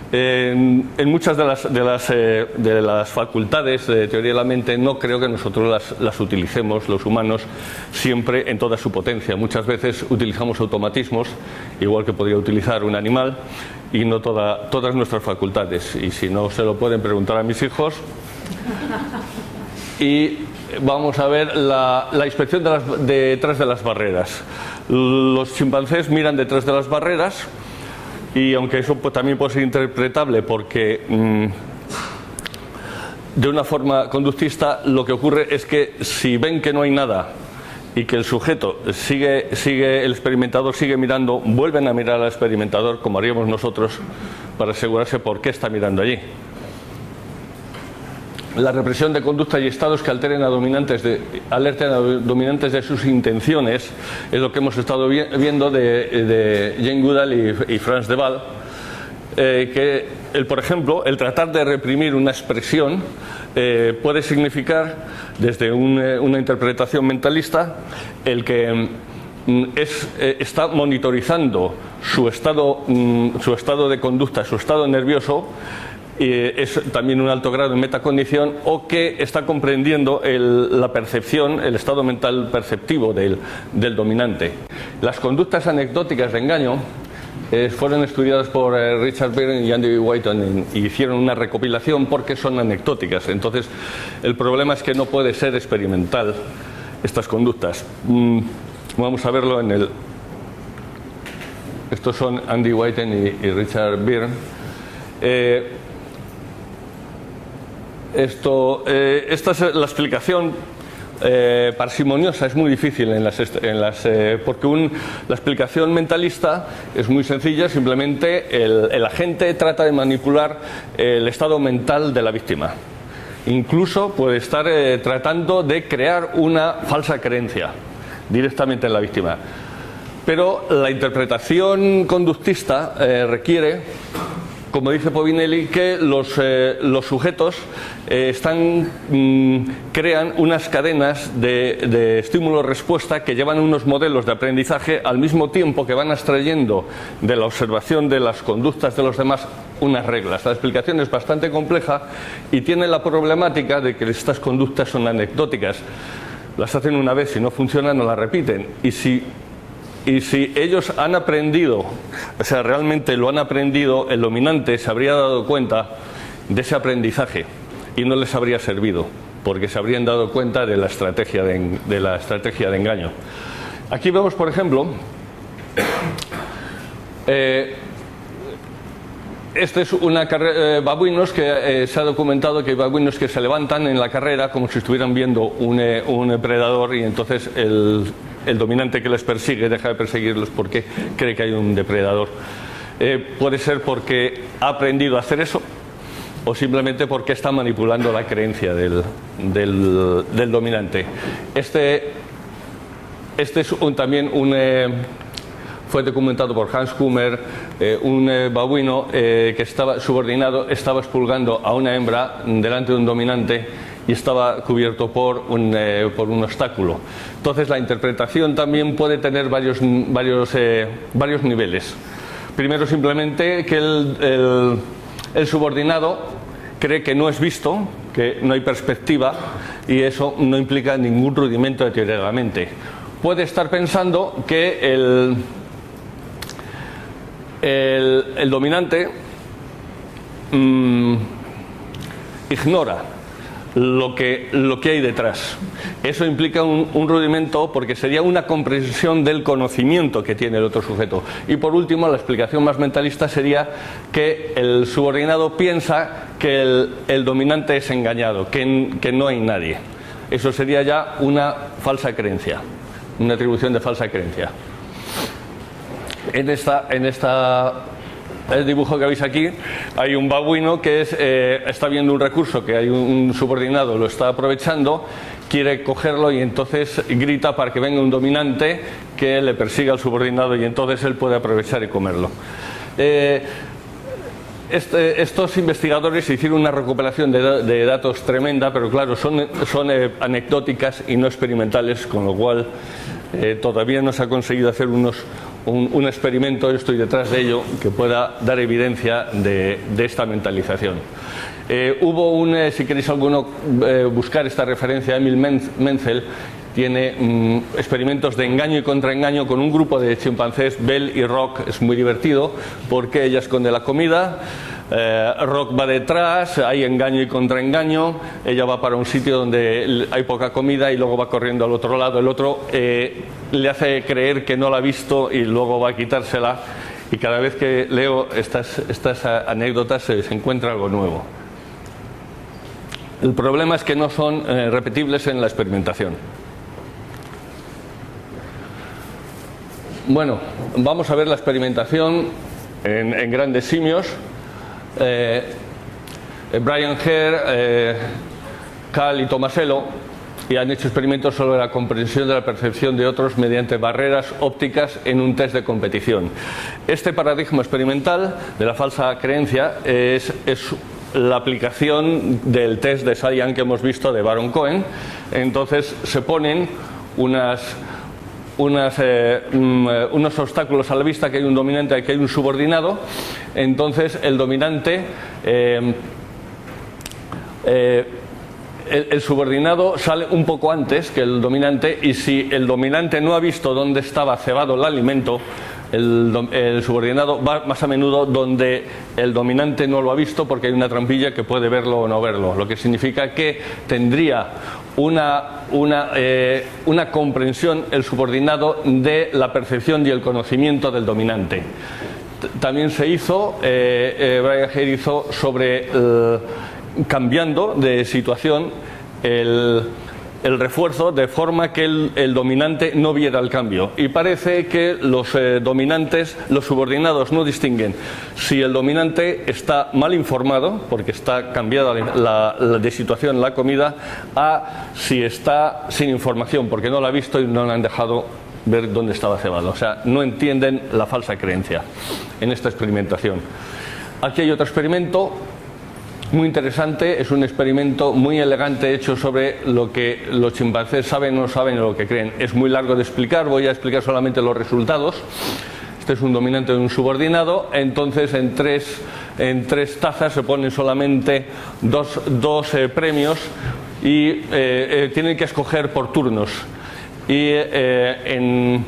En muchas de las facultades de teoría de la mente no creo que nosotros las utilicemos, los humanos, siempre en toda su potencia. Muchas veces utilizamos automatismos, igual que podría utilizar un animal, y no todas nuestras facultades. Y si no, se lo pueden preguntar a mis hijos. Y vamos a ver la inspección detrás de las barreras. Los chimpancés miran detrás de las barreras. Y aunque eso también puede ser interpretable porque de una forma conductista, lo que ocurre es que si ven que no hay nada y que el sujeto el experimentador sigue mirando, vuelven a mirar al experimentador como haríamos nosotros para asegurarse por qué está mirando allí. La represión de conducta y estados que alerten a dominantes de sus intenciones es lo que hemos estado viendo de Jane Goodall y Frans de Waal, por ejemplo, el tratar de reprimir una expresión puede significar, desde una interpretación mentalista, el que está monitorizando su estado de conducta, su estado nervioso. Es también un alto grado de metacognición, o que está comprendiendo la percepción, el estado mental perceptivo del dominante. Las conductas anecdóticas de engaño fueron estudiadas por Richard Byrne y Andy Whiten y hicieron una recopilación porque son anecdóticas. Entonces el problema es que no puede ser experimental estas conductas. Vamos a verlo en el Estos son Andy Whiten y Richard Byrne. Esta es la explicación parsimoniosa, es muy difícil porque la explicación mentalista es muy sencilla, simplemente el agente trata de manipular el estado mental de la víctima. Incluso puede estar tratando de crear una falsa creencia directamente en la víctima. Pero la interpretación conductista requiere, como dice Povinelli, que los sujetos crean unas cadenas de estímulo-respuesta que llevan unos modelos de aprendizaje al mismo tiempo que van extrayendo de la observación de las conductas de los demás unas reglas. La explicación es bastante compleja y tiene la problemática de que estas conductas son anecdóticas. Las hacen una vez, si no funciona no las repiten. Y si ellos han aprendido, o sea, realmente lo han aprendido, el dominante se habría dado cuenta de ese aprendizaje y no les habría servido, porque se habrían dado cuenta de la estrategia de engaño. Aquí vemos, por ejemplo, este es una carrera, babuinos que se ha documentado que hay babuinos que se levantan en la carrera como si estuvieran viendo un predador, y entonces el dominante que les persigue deja de perseguirlos porque cree que hay un depredador. Puede ser porque ha aprendido a hacer eso o simplemente porque está manipulando la creencia del dominante. Este es también fue documentado por Hans Kummer, un babuino que estaba subordinado, estaba expulgando a una hembra delante de un dominante y estaba cubierto por un obstáculo. Entonces la interpretación también puede tener varios niveles. Primero, simplemente que el subordinado cree que no es visto, que no hay perspectiva, y eso no implica ningún rudimento de teoría de la mente. Puede estar pensando que el dominante ignora lo que hay detrás. Eso implica un rudimento porque sería una comprensión del conocimiento que tiene el otro sujeto. Y por último, la explicación más mentalista sería que el subordinado piensa que el dominante es engañado, que no hay nadie. Eso sería ya una falsa creencia, una atribución de falsa creencia. En el dibujo que veis aquí hay un babuino que está viendo un recurso que hay un subordinado, lo está aprovechando, quiere cogerlo y entonces grita para que venga un dominante que le persiga al subordinado y entonces él puede aprovechar y comerlo. Estos investigadores hicieron una recopilación de datos tremenda, pero claro, son anecdóticas y no experimentales, con lo cual todavía no se ha conseguido hacer un experimento, yo estoy detrás de ello, que pueda dar evidencia de esta mentalización. Hubo si queréis alguno buscar esta referencia, Emil Menzel tiene experimentos de engaño y contraengaño con un grupo de chimpancés, Bell y Rock. Es muy divertido porque ella esconde la comida, Rock va detrás, hay engaño y contraengaño, ella va para un sitio donde hay poca comida y luego va corriendo al otro lado, el otro le hace creer que no la ha visto y luego va a quitársela, y cada vez que leo estas anécdotas se encuentra algo nuevo. El problema es que no son repetibles en la experimentación. Bueno, vamos a ver la experimentación en grandes simios. Brian Hare, Cal y Tomasello han hecho experimentos sobre la comprensión de la percepción de otros mediante barreras ópticas en un test de competición. Este paradigma experimental de la falsa creencia es la aplicación del test de Sion que hemos visto de Baron Cohen. Entonces se ponen unos obstáculos a la vista, que hay un dominante y que hay un subordinado. Entonces el dominante, el subordinado sale un poco antes que el dominante, y si el dominante no ha visto dónde estaba cebado el alimento, el subordinado va más a menudo donde el dominante no lo ha visto, porque hay una trampilla que puede verlo o no verlo, lo que significa que tendría una comprensión, el subordinado, de la percepción y el conocimiento del dominante. También se hizo, Brian Hare hizo sobre cambiando de situación el refuerzo de forma que el dominante no viera el cambio, y parece que los dominantes, los subordinados, no distinguen si el dominante está mal informado porque está cambiada de situación la comida, a si está sin información porque no la ha visto y no le han dejado ver dónde estaba cebado. O sea, no entienden la falsa creencia en esta experimentación. Aquí hay otro experimento muy interesante, es un experimento muy elegante hecho sobre lo que los chimpancés saben o no saben o lo que creen. Es muy largo de explicar, voy a explicar solamente los resultados. Este es un dominante de un subordinado, entonces en tres tazas se ponen solamente dos premios y tienen que escoger por turnos. Y en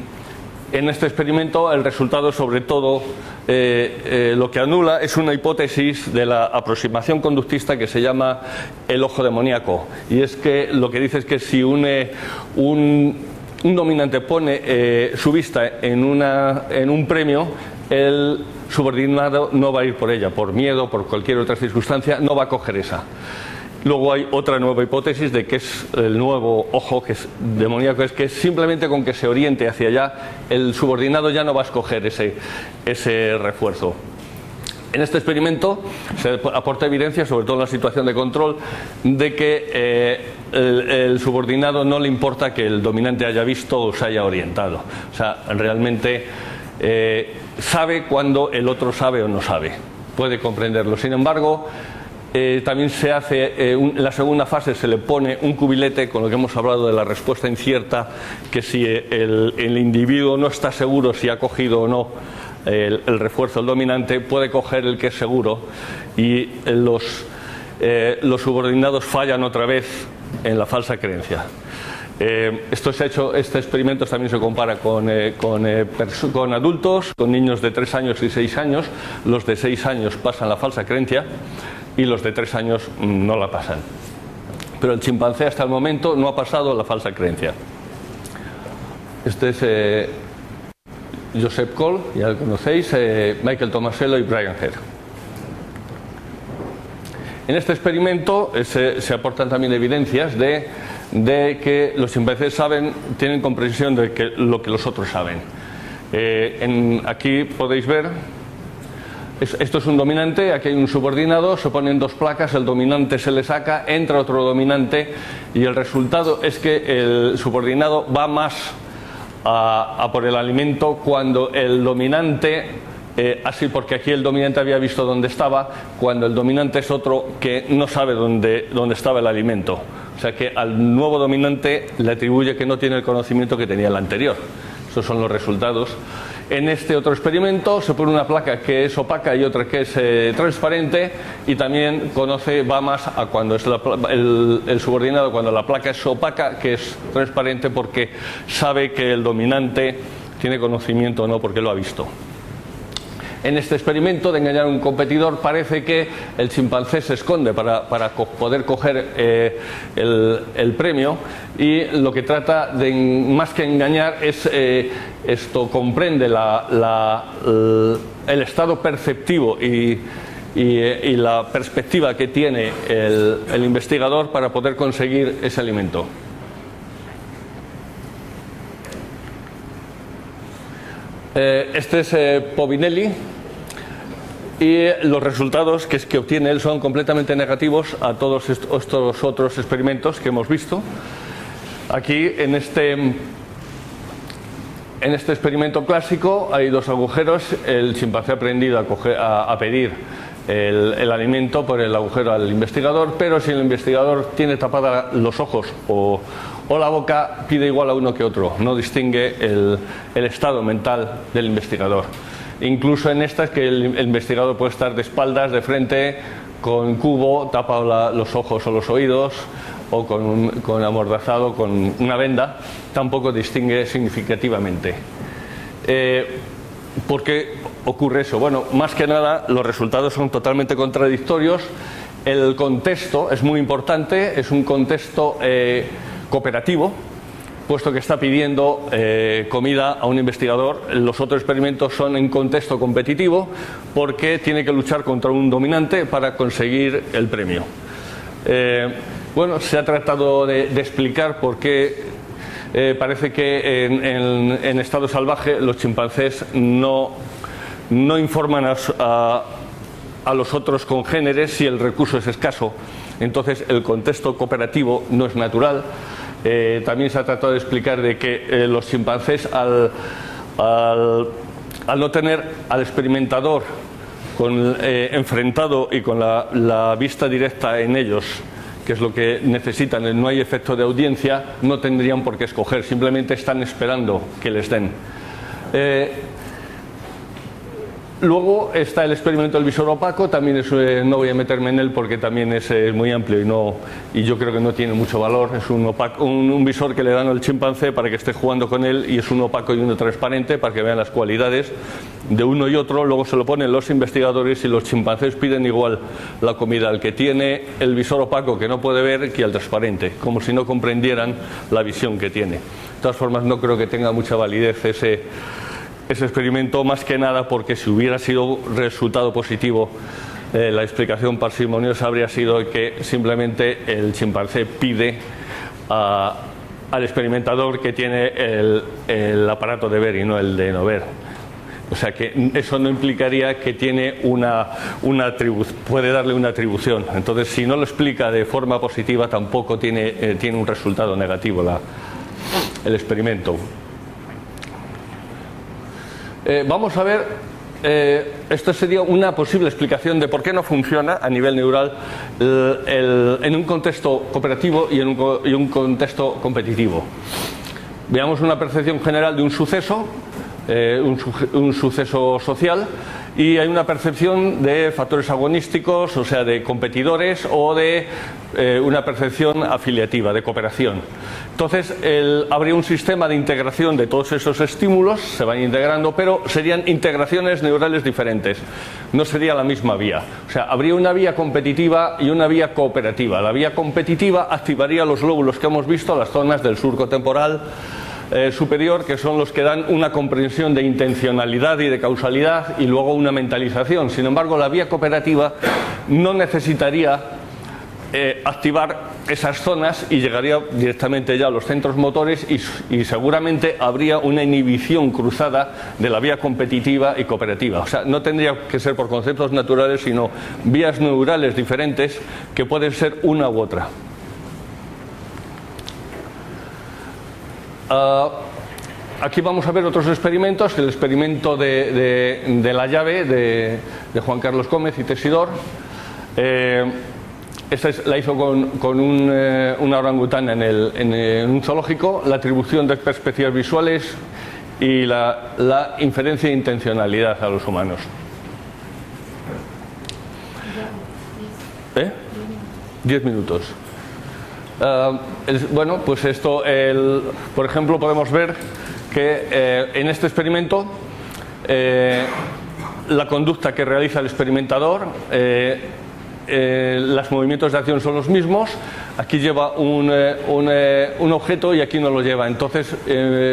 este experimento el resultado, sobre todo, lo que anula es una hipótesis de la aproximación conductista que se llama el ojo demoníaco, y es que lo que dice es que si un dominante pone su vista en un premio, el subordinado no va a ir por ella, por miedo, por cualquier otra circunstancia, no va a coger esa. Luego hay otra nueva hipótesis de que es el nuevo ojo, que es demoníaco, es que simplemente con que se oriente hacia allá, el subordinado ya no va a escoger ese refuerzo. En este experimento se aporta evidencia, sobre todo en la situación de control, de que el subordinado no le importa que el dominante haya visto o se haya orientado. O sea, realmente sabe cuando el otro sabe o no sabe, puede comprenderlo. Sin embargo, también se hace, en la segunda fase se le pone un cubilete, con lo que hemos hablado de la respuesta incierta, que si el individuo no está seguro si ha cogido o no el refuerzo del dominante, puede coger el que es seguro, y los subordinados fallan otra vez en la falsa creencia. Este experimento también se compara con adultos, con niños de 3 años y 6 años. Los de 6 años pasan la falsa creencia y los de 3 años no la pasan. Pero el chimpancé hasta el momento no ha pasado la falsa creencia. Este es Joseph Cole, ya lo conocéis, Michael Tomasello y Brian Hare. En este experimento se aportan también evidencias de que los chimpancés tienen comprensión de lo que los otros saben. Aquí podéis ver, esto es un dominante, aquí hay un subordinado, se ponen 2 placas, el dominante se le saca, entra otro dominante, y el resultado es que el subordinado va más a por el alimento cuando el dominante, así porque aquí el dominante había visto dónde estaba, cuando el dominante es otro que no sabe dónde estaba el alimento. O sea que al nuevo dominante le atribuye que no tiene el conocimiento que tenía el anterior. Esos son los resultados. En este otro experimento se pone una placa que es opaca y otra que es transparente, y también va más a cuando es el subordinado, cuando la placa es opaca, que es transparente, porque sabe que el dominante tiene conocimiento o no, porque lo ha visto. En este experimento de engañar a un competidor, parece que el chimpancé se esconde para poder coger el premio, y lo que trata de, más que engañar, es comprende el estado perceptivo y la perspectiva que tiene el investigador para poder conseguir ese alimento. Este es Povinelli, y los resultados que obtiene él son completamente negativos a todos estos otros experimentos que hemos visto. Aquí en este experimento clásico hay 2 agujeros. El chimpancé ha aprendido a pedir el alimento por el agujero al investigador, pero si el investigador tiene tapada los ojos o la boca, pide igual a uno que otro, no distingue el estado mental del investigador. Incluso en estas, que el investigador puede estar de espaldas, de frente, con cubo, tapado los ojos o los oídos, o con amordazado, con una venda, tampoco distingue significativamente. ¿Por qué ocurre eso? Bueno, más que nada los resultados son totalmente contradictorios, El contexto es muy importante, es un contexto cooperativo, puesto que está pidiendo comida a un investigador. Los otros experimentos son en contexto competitivo porque tiene que luchar contra un dominante para conseguir el premio. Bueno, se ha tratado de explicar por qué parece que en estado salvaje los chimpancés no informan a los otros congéneres si el recurso es escaso. Entonces el contexto cooperativo no es natural. También se ha tratado de explicar de que los chimpancés al no tener al experimentador enfrentado y con la vista directa en ellos, que es lo que necesitan, no hay efecto de audiencia, no tendrían por qué escoger, simplemente están esperando que les den. Luego está el experimento del visor opaco, también no voy a meterme en él porque también es muy amplio y yo creo que no tiene mucho valor. Es un visor que le dan al chimpancé para que esté jugando con él, y es uno opaco y uno transparente para que vean las cualidades de uno y otro. Luego se lo ponen los investigadores y los chimpancés piden igual la comida al que tiene el visor opaco, que no puede ver, que al transparente, como si no comprendieran la visión que tiene. De todas formas, no creo que tenga mucha validez ese experimento, más que nada porque si hubiera sido resultado positivo, la explicación parsimoniosa habría sido que simplemente el chimpancé pide al experimentador que tiene el aparato de ver y no el de no ver. O sea que eso no implicaría que tiene puede darle una atribución. Entonces, si no lo explica de forma positiva, tampoco tiene un resultado negativo el experimento. Vamos a ver, esto sería una posible explicación de por qué no funciona a nivel neural en un contexto cooperativo y en un contexto competitivo. Veamos una percepción general de un suceso, un suceso social, y hay una percepción de factores agonísticos, o sea, de competidores, o de una percepción afiliativa, de cooperación. Entonces, habría un sistema de integración de todos esos estímulos, se van integrando, pero serían integraciones neurales diferentes, no sería la misma vía. O sea, habría una vía competitiva y una vía cooperativa. La vía competitiva activaría los lóbulos que hemos visto, las zonas del surco temporal superior, que son los que dan una comprensión de intencionalidad y de causalidad, y luego una mentalización. Sin embargo, la vía cooperativa no necesitaría activar esas zonas y llegaría directamente ya a los centros motores, y seguramente habría una inhibición cruzada de la vía competitiva y cooperativa. O sea, no tendría que ser por conceptos naturales, sino vías neurales diferentes que pueden ser una u otra. Aquí vamos a ver otros experimentos. El experimento de la llave de Juan Carlos Gómez y Tesidor. Esta la hizo con una orangutana en un zoológico. La atribución de perspectivas visuales y la inferencia de intencionalidad a los humanos. 10 minutos. Bueno, pues esto, por ejemplo, podemos ver que en este experimento la conducta que realiza el experimentador, los movimientos de acción son los mismos. Aquí lleva un objeto y aquí no lo lleva. Entonces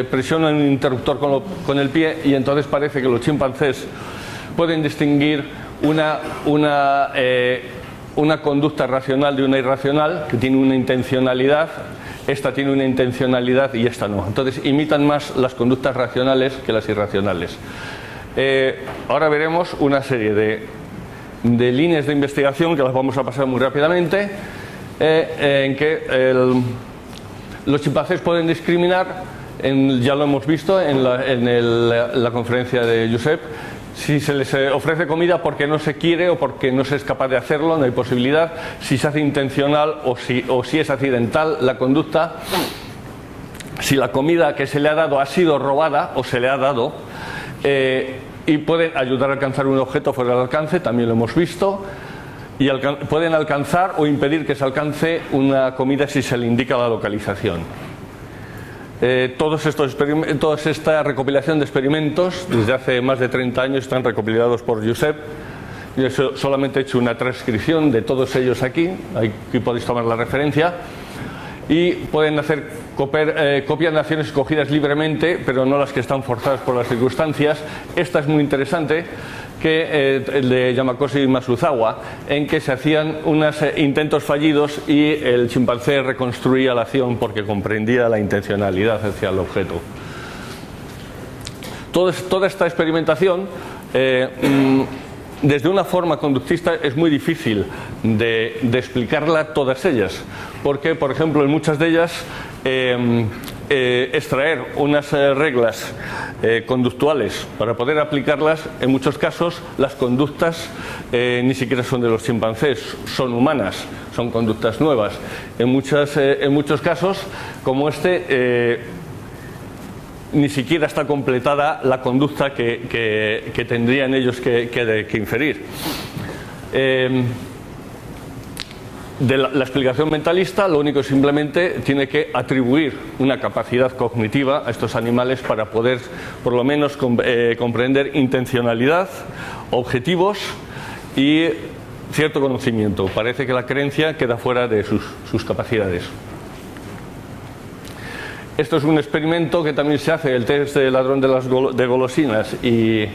presiona un interruptor con el pie, y entonces parece que los chimpancés pueden distinguir una conducta racional de una irracional, que tiene una intencionalidad. Esta tiene una intencionalidad y esta no. Entonces imitan más las conductas racionales que las irracionales. Ahora veremos una serie de líneas de investigación que las vamos a pasar muy rápidamente, en que los chimpancés pueden discriminar, ya lo hemos visto en la conferencia de Josep, si se les ofrece comida porque no se quiere o porque no se es capaz de hacerlo, no hay posibilidad. Si se hace intencional o si es accidental la conducta. Si la comida que se le ha dado ha sido robada o se le ha dado, y pueden ayudar a alcanzar un objeto fuera del alcance, también lo hemos visto. Y pueden alcanzar o impedir que se alcance una comida si se le indica la localización. Toda esta recopilación de experimentos desde hace más de 30 años están recopilados por Josep, Yo solamente he hecho una transcripción de todos ellos aquí podéis tomar la referencia, y pueden hacer copias de acciones escogidas libremente, pero no las que están forzadas por las circunstancias. Esta es muy interesante, que el de Yamakoshi y Masuzawa, en que se hacían unos intentos fallidos y el chimpancé reconstruía la acción porque comprendía la intencionalidad hacia el objeto. Toda esta experimentación, desde una forma conductista, es muy difícil de explicarla todas ellas, porque, por ejemplo, en muchas de ellas extraer unas reglas conductuales para poder aplicarlas, en muchos casos las conductas ni siquiera son de los chimpancés, son humanas, son conductas nuevas. En muchos casos, como ni siquiera está completada la conducta que tendrían ellos que inferir. De la explicación mentalista, lo único simplemente tiene que atribuir una capacidad cognitiva a estos animales para poder, por lo menos, comprender intencionalidad, objetivos y cierto conocimiento. Parece que la creencia queda fuera de sus capacidades. Esto es un experimento que también se hace, el test del ladrón de golosinas y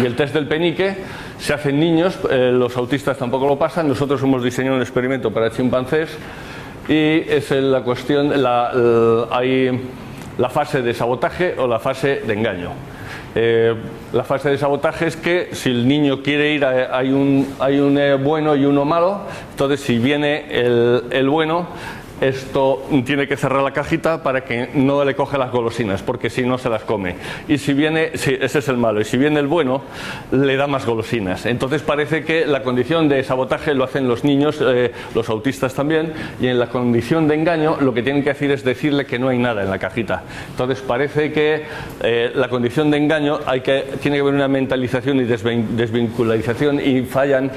el test del penique. Se hace en niños, los autistas tampoco lo pasan. Nosotros hemos diseñado un experimento para chimpancés y es la cuestión, hay la fase de sabotaje o la fase de engaño. La fase de sabotaje es que si el niño quiere ir, hay un bueno y uno malo. Entonces, si viene el bueno, esto tiene que cerrar la cajita para que no le coge las golosinas, porque si no se las come. Y si viene, ese es el malo, y si viene el bueno, le da más golosinas. Entonces parece que la condición de sabotaje lo hacen los niños, los autistas también, y en la condición de engaño lo que tienen que hacer es decirle que no hay nada en la cajita. Entonces parece que la condición de engaño tiene que haber una mentalización y desvincularización, y fallan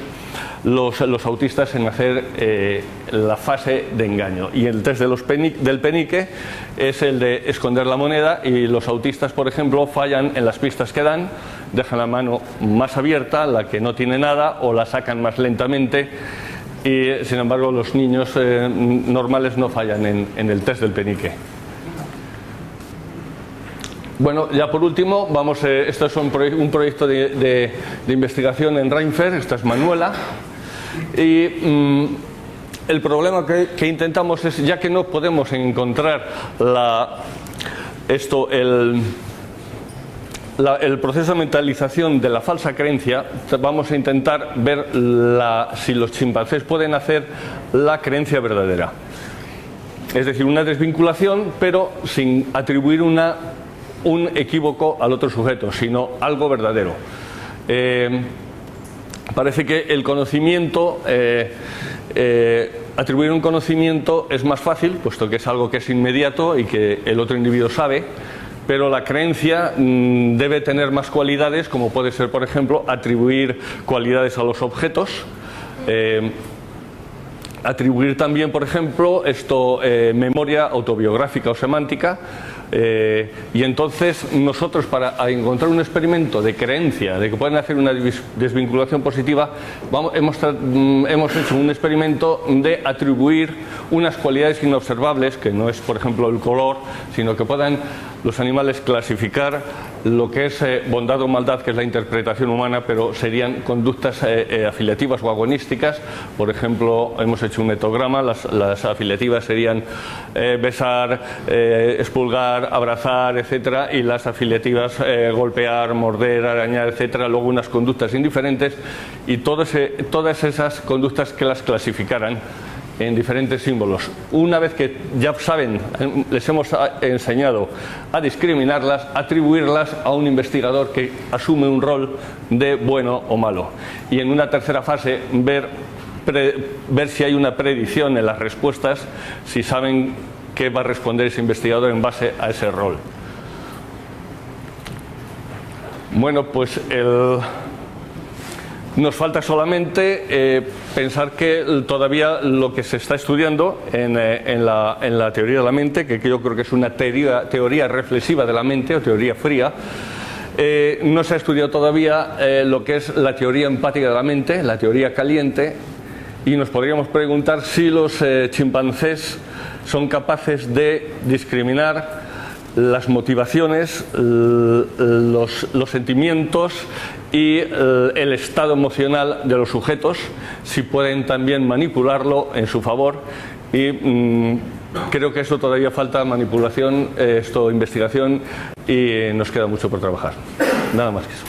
los autistas en hacer la fase de engaño. Y el test del penique es el de esconder la moneda, y los autistas, por ejemplo, fallan en las pistas que dan, dejan la mano más abierta, la que no tiene nada, o la sacan más lentamente, y sin embargo los niños normales no fallan en el test del penique. Bueno, ya por último, esto es un proyecto de investigación en Rheinfeld. Esta es Manuela. Y el problema que intentamos es, ya que no podemos encontrar el proceso de mentalización de la falsa creencia, vamos a intentar ver si los chimpancés pueden hacer la creencia verdadera. Es decir, una desvinculación, pero sin atribuir un equívoco al otro sujeto, sino algo verdadero. Parece que el conocimiento, atribuir un conocimiento es más fácil, puesto que es algo que es inmediato y que el otro individuo sabe, pero la creencia debe tener más cualidades, como puede ser, por ejemplo, atribuir cualidades a los objetos, atribuir también, por ejemplo, memoria autobiográfica o semántica. Y entonces nosotros, para encontrar un experimento de creencia de que pueden hacer una desvinculación positiva, hemos hecho un experimento de atribuir unas cualidades inobservables, que no es, por ejemplo, el color, sino que puedan los animales clasificar lo que es bondad o maldad, que es la interpretación humana, pero serían conductas afiliativas o agonísticas. Por ejemplo, hemos hecho un etograma. Las afiliativas serían besar, expulgar, abrazar, etcétera, y las afiliativas golpear, morder, arañar, etcétera. Luego unas conductas indiferentes, y todas esas conductas que las clasificaran en diferentes símbolos. Una vez que ya saben, les hemos enseñado a discriminarlas, atribuirlas a un investigador que asume un rol de bueno o malo. Y en una tercera fase ver si hay una predicción en las respuestas, si saben qué va a responder ese investigador en base a ese rol. Bueno, pues nos falta solamente pensar que todavía lo que se está estudiando en la teoría de la mente, que yo creo que es una teoría reflexiva de la mente o teoría fría, No se ha estudiado todavía lo que es la teoría empática de la mente, la teoría caliente, y nos podríamos preguntar si los chimpancés son capaces de discriminar las motivaciones, los sentimientos y el estado emocional de los sujetos, si pueden también manipularlo en su favor. Y creo que eso todavía falta manipulación, investigación, y nos queda mucho por trabajar. Nada más que eso.